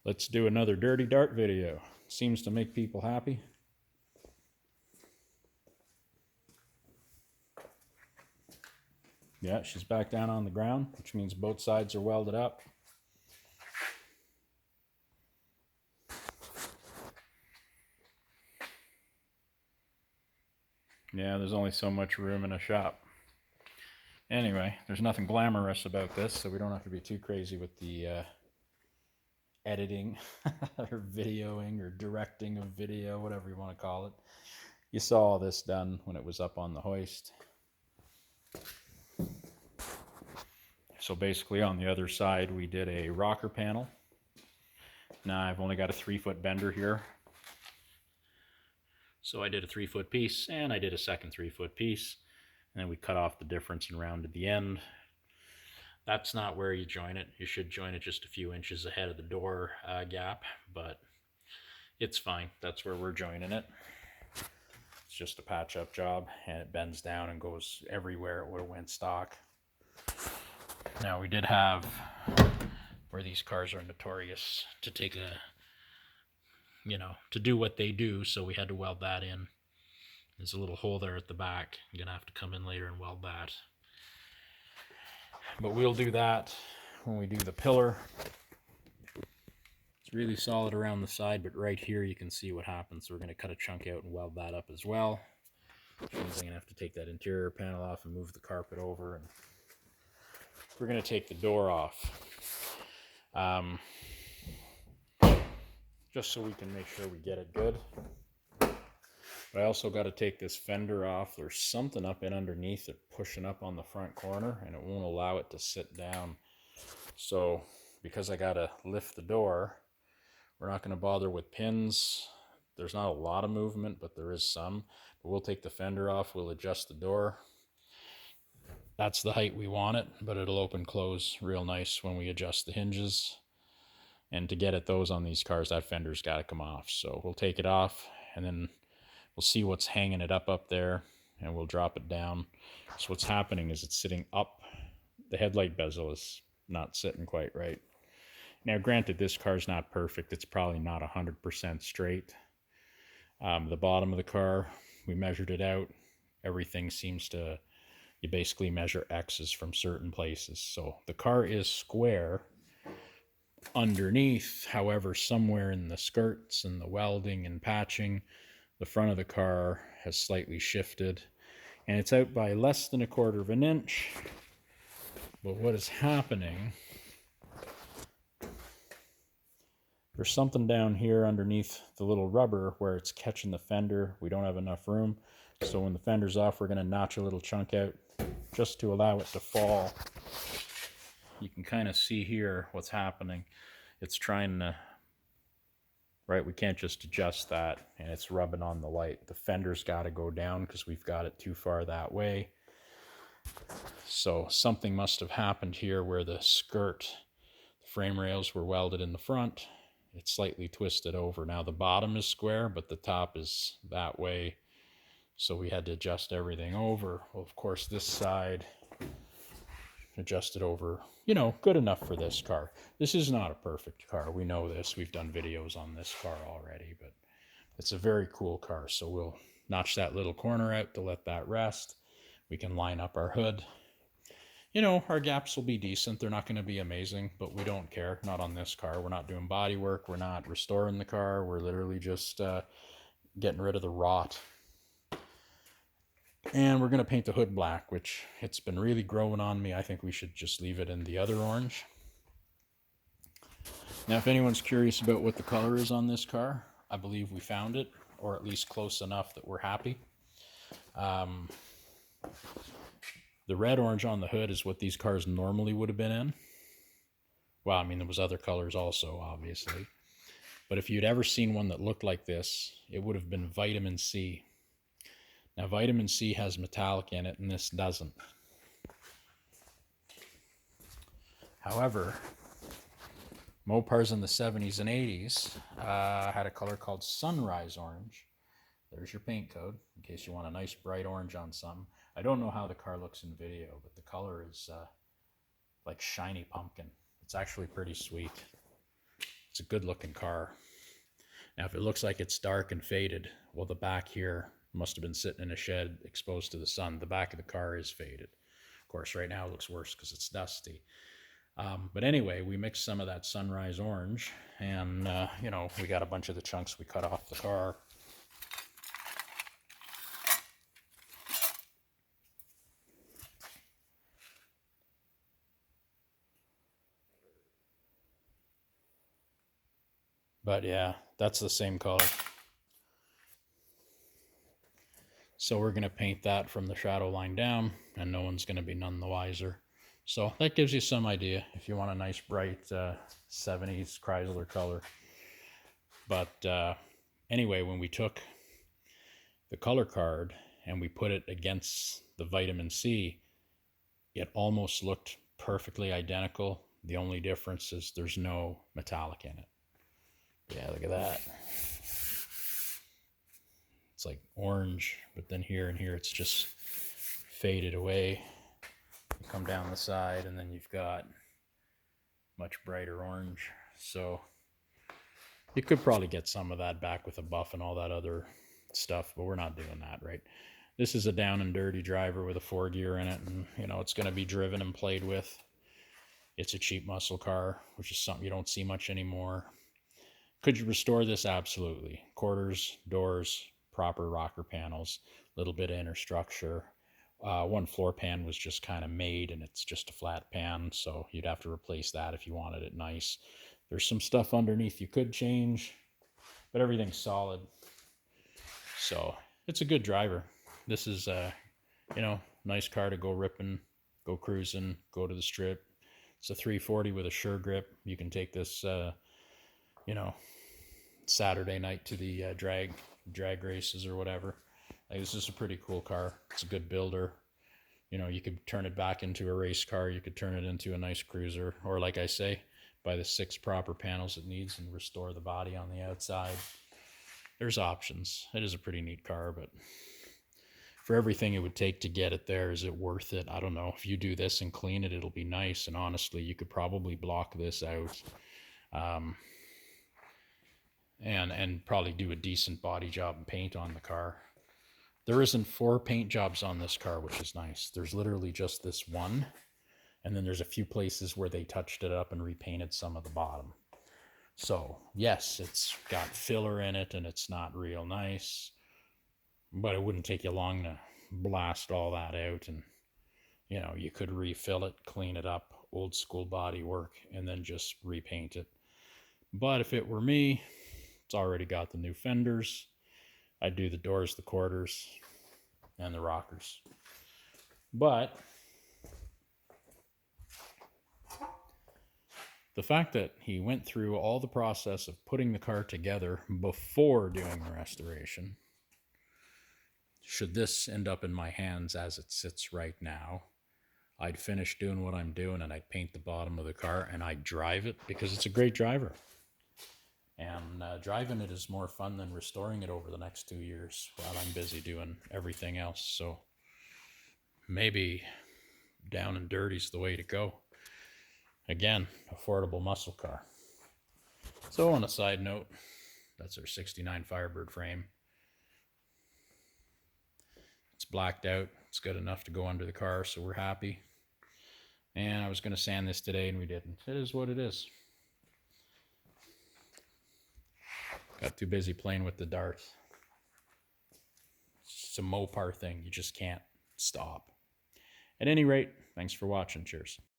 Let's do another Dirty Dart video. Seems to make people happy. Yeah, she's back down on the ground, which means both sides are welded up. Yeah, there's only so much room in a shop. Anyway, there's nothing glamorous about this, so we don't have to be too crazy with the editing or videoing or directing of video, whatever you want to call it. You saw all this done when it was up on the hoist. So basically on the other side we did a rocker panel. Now I've only got a 3-foot bender here. So I did a 3-foot piece and I did a second 3-foot piece. And then we cut off the difference and rounded the end. That's not where you join it. You should join it just a few inches ahead of the door gap, but it's fine. That's where we're joining it. It's just a patch-up job, and it bends down and goes everywhere it would have went stock. Now we did have, where these cars are notorious to take a, to do what they do, so we had to weld that in. There's a little hole there at the back. You're gonna have to come in later and weld that. But we'll do that when we do the pillar. It's really solid around the side, but right here you can see what happens. So we're going to cut a chunk out and weld that up as well. Which means I'm going to have to take that interior panel off and move the carpet over. And we're going to take the door off. Just so we can make sure we get it good. But I also got to take this fender off. There's something up in underneath it pushing up on the front corner, and it won't allow it to sit down. So because I got to lift the door, we're not going to bother with pins. There's not a lot of movement, but there is some. But we'll take the fender off. We'll adjust the door. That's the height we want it, but it'll open close real nice when we adjust the hinges. And to get at those on these cars, that fender's got to come off. So we'll take it off, and then we'll see what's hanging it up there, and we'll drop it down. So what's happening is it's sitting up. The headlight bezel is not sitting quite right. Now, granted, this car's not perfect. It's probably not 100% straight. The bottom of the car, we measured it out. Everything seems to, you basically measure X's from certain places. So the car is square underneath. However, somewhere in the skirts and the welding and patching, the front of the car has slightly shifted, and it's out by less than 1/4 of an inch. But what is happening, there's something down here underneath the little rubber where it's catching the fender. We don't have enough room. So when the fender's off, we're going to notch a little chunk out just to allow it to fall. You can kind of see here what's happening. It's trying to, right, we can't just adjust that, and it's rubbing on the light. The fender's got to go down because we've got it too far that way. So something must have happened here where the skirt, the frame rails were welded in the front. It's slightly twisted over. Now the bottom is square, but the top is that way. So we had to adjust everything over. Well, of course, this side adjusted over, good enough for this car. This is not a perfect car. We know this. We've done videos on this car already, but it's a very cool car. So we'll notch that little corner out to let that rest. We can line up our hood. Our gaps will be decent. They're not going to be amazing, but we don't care. Not on this car. We're not doing body work. We're not restoring the car. We're literally just getting rid of the rot. And we're going to paint the hood black, which it's been really growing on me. I think we should just leave it in the other orange. Now, if anyone's curious about what the color is on this car, I believe we found it, or at least close enough that we're happy. The red orange on the hood is what these cars normally would have been in. Well, I mean, there was other colors also, obviously. But if you'd ever seen one that looked like this, it would have been vitamin C. Now, vitamin C has metallic in it, and this doesn't. However, Mopars in the 70s and 80s had a color called sunrise orange. There's your paint code, in case you want a nice bright orange on something. I don't know how the car looks in video, but the color is like shiny pumpkin. It's actually pretty sweet. It's a good looking car. Now, if it looks like it's dark and faded, well, the back here must have been sitting in a shed exposed to the sun. The back of the car is faded. Of course, right now it looks worse because it's dusty. But anyway, we mixed some of that sunrise orange, and you know, we got a bunch of the chunks we cut off the car. But yeah, that's the same color. So we're going to paint that from the shadow line down, and no one's going to be none the wiser. So that gives you some idea if you want a nice bright 70s Chrysler color. But anyway, when we took the color card and we put it against the vitamin C, it almost looked perfectly identical. The only difference is there's no metallic in it. Yeah, look at that. It's like orange, but then here and here it's just faded away. You come down the side and then you've got much brighter orange. So you could probably get some of that back with a buff and all that other stuff, but we're not doing that, right? This is a down and dirty driver with a 4-gear in it, and you know, it's going to be driven and played with. It's a cheap muscle car, which is something you don't see much anymore. Could you restore this? Absolutely. Quarters, doors, proper rocker panels, a little bit of inner structure. One floor pan was just kind of made and it's just a flat pan, so you'd have to replace that if you wanted it nice. There's some stuff underneath you could change, but everything's solid. So it's a good driver. This is you know, nice car to go ripping, go cruising, go to the strip. It's a 340 with a sure grip. You can take this you know, Saturday night to the drag races or whatever. Like, this is a pretty cool car. It's a good builder. You know, you could turn it back into a race car. You could turn it into a nice cruiser, or like I say, buy the 6 proper panels it needs and restore the body on the outside. There's options. It is a pretty neat car, but for everything it would take to get it there, is it worth it? I don't know. If you do this and clean it, it'll be nice. And honestly, you could probably block this out. And probably do a decent body job and paint on the car. There isn't 4 paint jobs on this car, which is nice. There's literally just this one, and then there's a few places where they touched it up and repainted some of the bottom. So yes, it's got filler in it and it's not real nice, but it wouldn't take you long to blast all that out, and you know, you could refill it, clean it up, old school body work, and then just repaint it. But if it were me, it's already got the new fenders. I'd do the doors, the quarters, and the rockers. But the fact that he went through all the process of putting the car together before doing the restoration, should this end up in my hands as it sits right now, I'd finish doing what I'm doing and I'd paint the bottom of the car and I'd drive it, because it's a great driver. And driving it is more fun than restoring it over the next 2 years while I'm busy doing everything else. So maybe down and dirty's the way to go. Again, affordable muscle car. So on a side note, that's our 69 Firebird frame. It's blacked out. It's good enough to go under the car, so we're happy. And I was going to sand this today and we didn't. It is what it is. Got too busy playing with the darts. It's a Mopar thing. You just can't stop. At any rate, thanks for watching. Cheers.